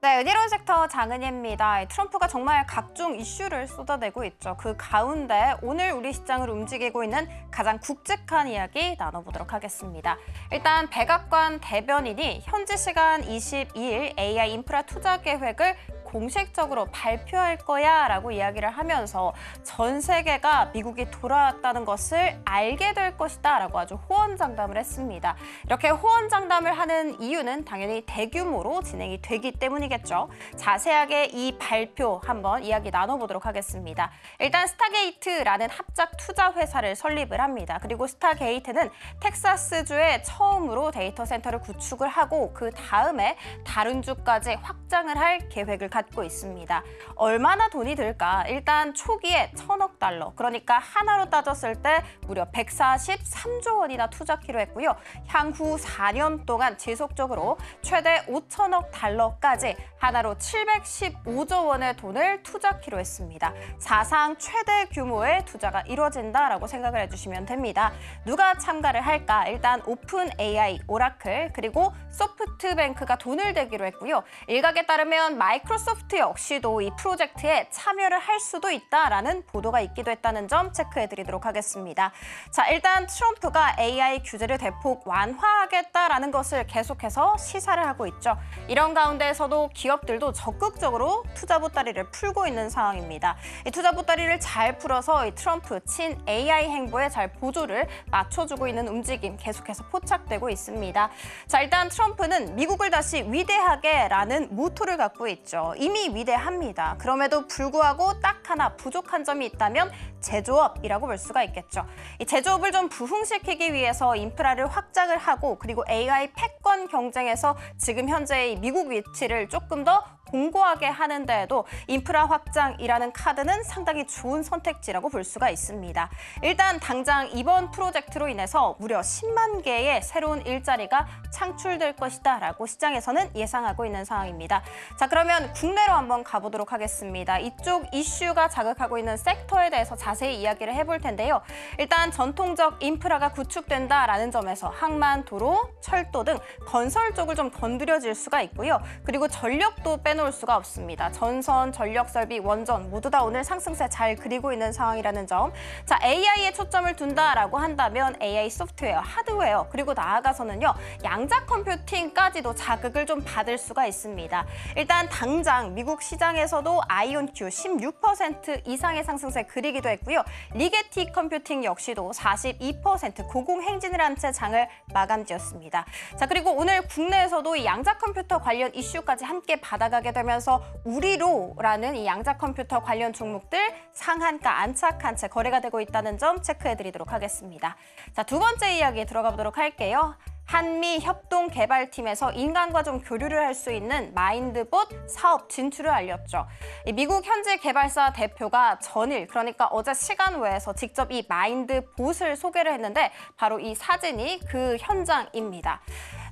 네, 은희로운 섹터 장은희입니다. 트럼프가 정말 각종 이슈를 쏟아내고 있죠. 그 가운데 오늘 우리 시장을 움직이고 있는 가장 굵직한 이야기 나눠보도록 하겠습니다. 일단 백악관 대변인이 현지 시간 22일 AI 인프라 투자 계획을 공식적으로 발표할 거야 라고 이야기를 하면서 전 세계가 미국이 돌아왔다는 것을 알게 될 것이다 라고 아주 호언장담을 했습니다. 이렇게 호언장담을 하는 이유는 당연히 대규모로 진행이 되기 때문이겠죠. 자세하게 이 발표 한번 이야기 나눠보도록 하겠습니다. 일단 스타게이트라는 합작 투자 회사를 설립을 합니다. 그리고 스타게이트는 텍사스주에 처음으로 데이터 센터를 구축을 하고 그 다음에 다른 주까지 확장을 할 계획을 갖고 있습니다. 얼마나 돈이 들까? 일단 초기에 1,000억 달러, 그러니까 하나로 따졌을 때 무려 143조 원이나 투자키로 했고요. 향후 4년 동안 지속적으로 최대 5,000억 달러까지 하나로 715조 원의 돈을 투자키로 했습니다. 사상 최대 규모의 투자가 이루어진다라고 생각을 해주시면 됩니다. 누가 참가를 할까? 일단 오픈 AI, 오라클, 그리고 소프트뱅크가 돈을 대기로 했고요. 일각에 따르면 마이크로소프트 역시도 이 프로젝트에 참여를 할 수도 있다라는 보도가 있기도 했다는 점 체크해드리도록 하겠습니다. 자, 일단 트럼프가 AI 규제를 대폭 완화하겠다라는 것을 계속해서 시사를 하고 있죠. 이런 가운데에서도 기업들도 적극적으로 투자 보따리를 풀고 있는 상황입니다. 이 투자 보따리를 잘 풀어서 이 트럼프 친 AI 행보에 잘 보조를 맞춰주고 있는 움직임 계속해서 포착되고 있습니다. 자, 일단 트럼프는 미국을 다시 위대하게라는 모토를 갖고 있죠. 이미 위대합니다. 그럼에도 불구하고 딱 하나 부족한 점이 있다면 제조업이라고 볼 수가 있겠죠. 이 제조업을 좀 부흥시키기 위해서 인프라를 확장을 하고 그리고 AI 패권 경쟁에서 지금 현재의 미국 위치를 조금 더 공고하게 하는 데에도 인프라 확장이라는 카드는 상당히 좋은 선택지라고 볼 수가 있습니다. 일단 당장 이번 프로젝트로 인해서 무려 10만 개의 새로운 일자리가 창출될 것이다 라고 시장에서는 예상하고 있는 상황입니다. 자, 그러면 국내로 한번 가보도록 하겠습니다. 이쪽 이슈가 자극하고 있는 섹터에 대해서 자세히 이야기를 해볼 텐데요. 일단 전통적 인프라가 구축된다라는 점에서 항만, 도로, 철도 등 건설 쪽을 좀 건드려질 수가 있고요. 그리고 전력도 빼놓을 수가 없습니다. 전선, 전력 설비, 원전 모두 다 오늘 상승세 잘 그리고 있는 상황이라는 점. 자, AI에 초점을 둔다라고 한다면 AI 소프트웨어, 하드웨어, 그리고 나아가서는요. 양자 컴퓨팅까지도 자극을 좀 받을 수가 있습니다. 일단 당장 미국 시장에서도 아이온Q 16% 이상의 상승세 그리기도 했고요. 리게티 컴퓨팅 역시도 42% 고공행진을 한 채 장을 마감지었습니다. 자, 그리고 오늘 국내에서도 이 양자 컴퓨터 관련 이슈까지 함께 받아가게 되면서 우리로라는 이 양자 컴퓨터 관련 종목들 상한가 안착한 채 거래가 되고 있다는 점 체크해드리도록 하겠습니다. 자, 두 번째 이야기 들어가 보도록 할게요. 한미 협동개발팀에서 인간과 좀 교류를 할 수 있는 마인드봇 사업 진출을 알렸죠. 미국 현지 개발사 대표가 전일, 그러니까 어제 시간 외에서 직접 이 마인드봇을 소개를 했는데 바로 이 사진이 그 현장입니다.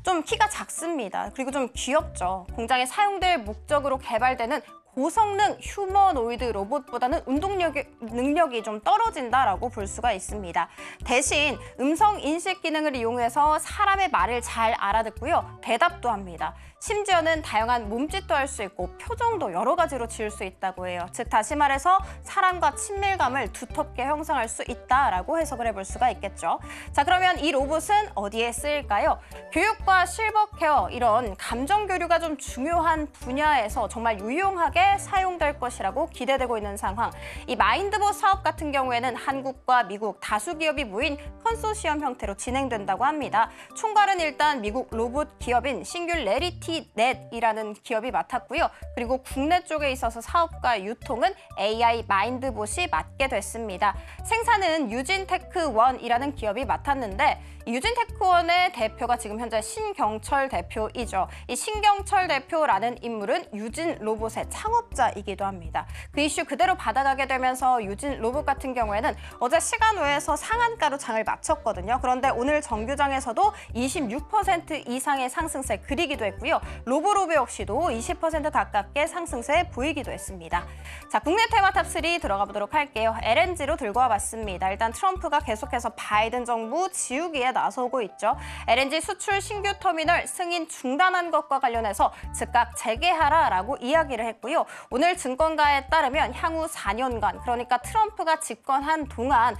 좀 키가 작습니다. 그리고 좀 귀엽죠. 공장에 사용될 목적으로 개발되는 고성능 휴머노이드 로봇보다는 능력이 좀 떨어진다라고 볼 수가 있습니다. 대신 음성 인식 기능을 이용해서 사람의 말을 잘 알아듣고요. 대답도 합니다. 심지어는 다양한 몸짓도 할 수 있고 표정도 여러 가지로 지을 수 있다고 해요. 즉 다시 말해서 사람과 친밀감을 두텁게 형성할 수 있다라고 해석을 해볼 수가 있겠죠. 자, 그러면 이 로봇은 어디에 쓰일까요? 교육과 실버케어 이런 감정 교류가 좀 중요한 분야에서 정말 유용하게 사용될 것이라고 기대되고 있는 상황. 이 마인드봇 사업 같은 경우에는 한국과 미국 다수 기업이 모인 컨소시엄 형태로 진행된다고 합니다. 총괄은 일단 미국 로봇 기업인 싱귤레리티 넷이라는 기업이 맡았고요. 그리고 국내 쪽에 있어서 사업과 유통은 AI 마인드봇이 맡게 됐습니다. 생산은 유진테크원이라는 기업이 맡았는데 유진테크원의 대표가 지금 현재 신경철 대표이죠. 이 신경철 대표라는 인물은 유진 로봇의 창업자이기도 합니다. 그 이슈 그대로 받아가게 되면서 유진 로봇 같은 경우에는 어제 시간 외에서 상한가로 장을 마쳤거든요. 그런데 오늘 정규장에서도 26% 이상의 상승세 그리기도 했고요. 로보로베 역시도 20% 가깝게 상승세 보이기도 했습니다. 자, 국내 테마 탑3 들어가 보도록 할게요. LNG로 들고 와봤습니다. 일단 트럼프가 계속해서 바이든 정부 지우기에 이야기에 나서고 있죠. LNG 수출 신규 터미널 승인 중단한 것과 관련해서 즉각 재개하라라고 이야기를 했고요. 오늘 증권가에 따르면 향후 4년간, 그러니까 트럼프가 집권한 동안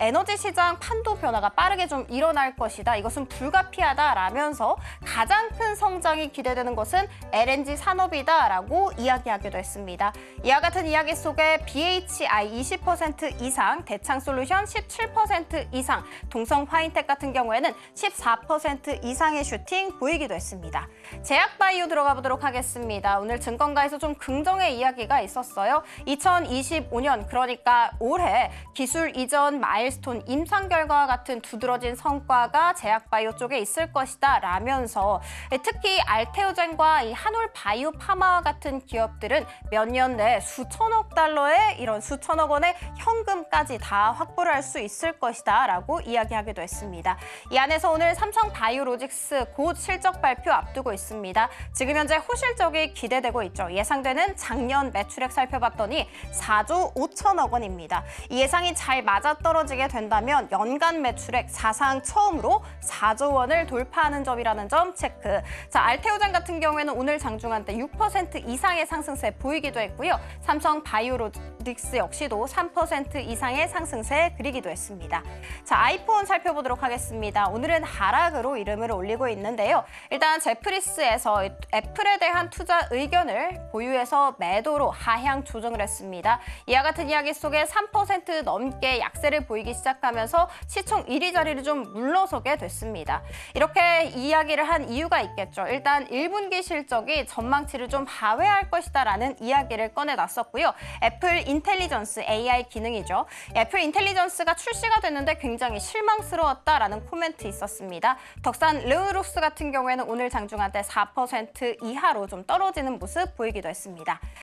에너지 시장 판도 변화가 빠르게 좀 일어날 것이다. 이것은 불가피하다라면서 가장 큰 성장이 기대되는 것은 LNG 산업이다라고 이야기하기도 했습니다. 이와 같은 이야기 속에 BHI 20% 이상, 대창솔루션 17% 이상, 동성 화인텍 같은 경우에는 14% 이상의 슈팅 보이기도 했습니다. 제약바이오 들어가 보도록 하겠습니다. 오늘 증권가에서 좀 긍정의 이야기가 있었어요. 2025년, 그러니까 올해 기술 이전 마일스톤 임상 결과와 같은 두드러진 성과가 제약바이오 쪽에 있을 것이다 라면서 특히 알테오젠과 이 한올바이오 파마와 같은 기업들은 몇 년 내 수천억 달러의 이런 수천억 원의 현금까지 다 확보를 할 수 있을 것이다 라고 이야기하기도 했습니다. 이 안에서 오늘 삼성바이오로직스 곧 실적 발표 앞두고 있습니다. 지금 현재 호실적이 기대되고 있죠. 예상되는 작년 매출액 살펴봤더니 4조 5천억 원입니다. 이 예상이 잘 맞아떨어지게 된다면 연간 매출액 사상 처음으로 4조 원을 돌파하는 점이라는 점 체크. 자, 알테오젠 같은 경우에는 오늘 장중한 때 6% 이상의 상승세 보이기도 했고요. 삼성바이오로직스 역시도 3% 이상의 상승세 그리기도 했습니다. 자, 아이폰 살펴보도록 하겠습니다. 오늘은 하락으로 이름을 올리고 있는데요. 일단 제프리스에서 애플에 대한 투자 의견을 보유해서 매도로 하향 조정을 했습니다. 이와 같은 이야기 속에 3% 넘게 약세를 보이기 시작하면서 시총 1위 자리를 좀 물러서게 됐습니다. 이렇게 이야기를 한 이유가 있겠죠. 일단 1분기 실적이 전망치를 좀 하회할 것이다라는 이야기를 꺼내놨었고요. 애플 인텔리전스 AI 기능이죠. 애플 인텔리전스가 출시가 됐는데 굉장히 실망스러웠다라는 코멘트 있었습니다. 덕산 르우룩스 같은 경우에는 오늘 장중한 때 4% 이하로 좀 떨어지는 모습 보이기도 했습니다.